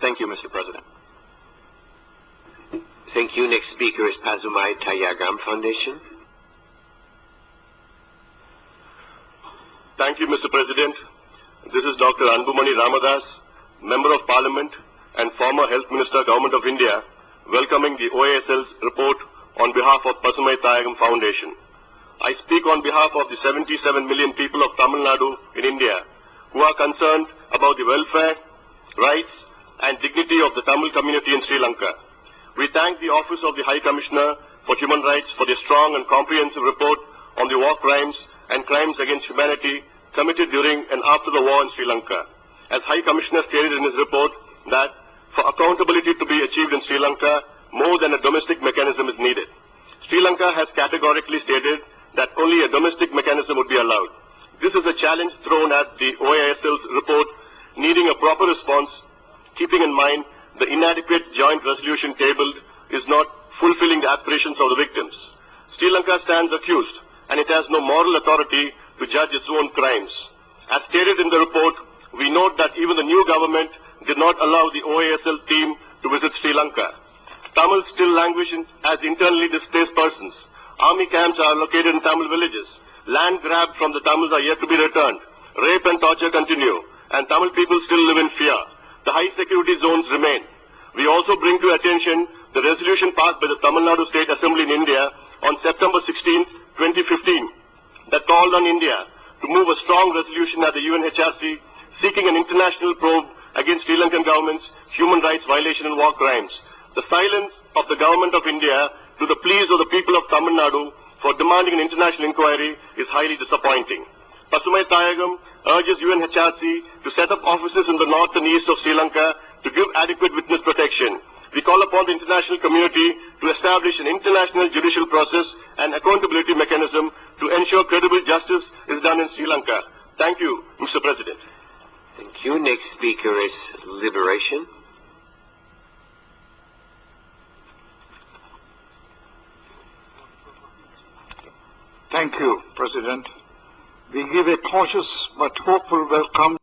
Thank you, Mr. President. Thank you. Next speaker is Pazumai Tayagam Foundation. Thank you, Mr. President. This is Dr. Anbumani Ramadas, Member of Parliament and former Health Minister, Government of India, welcoming the OASL's report on behalf of Pasumai Tayagam Foundation. I speak on behalf of the 77 million people of Tamil Nadu in India who are concerned about the welfare, rights and dignity of the Tamil community in Sri Lanka. We thank the Office of the High Commissioner for Human Rights for their strong and comprehensive report on the war crimes and crimes against humanity committed during and after the war in Sri Lanka. As High Commissioner stated in his report that for accountability to be achieved in Sri Lanka, more than a domestic mechanism is needed. Sri Lanka has categorically stated that only a domestic mechanism would be allowed. This is a challenge thrown at the OASL's report, needing a proper response, keeping in mind the inadequate joint resolution tabled is not fulfilling the aspirations of the victims. Sri Lanka stands accused and it has no moral authority to judge its own crimes. As stated in the report, we note that even the new government did not allow the OASL team to visit Sri Lanka. Tamils still languish as internally displaced persons. Army camps are located in Tamil villages. Land grabbed from the Tamils are yet to be returned. Rape and torture continue, and Tamil people still live in fear. The high security zones remain. We also bring to attention the resolution passed by the Tamil Nadu State Assembly in India on September 16, 2015, that called on India to move a strong resolution at the UNHRC seeking an international probe against Sri Lankan government's human rights violation and war crimes. The silence of the government of India to the pleas of the people of Tamil Nadu for demanding an international inquiry is highly disappointing. Pasumai Tayagam urges UNHRC to set up offices in the north and east of Sri Lanka to give adequate witness protection. We call upon the international community to establish an international judicial process and accountability mechanism to ensure credible justice is done in Sri Lanka. Thank you, Mr. President. Thank you. Next speaker is Liberation. Thank you, President. We give a cautious but hopeful welcome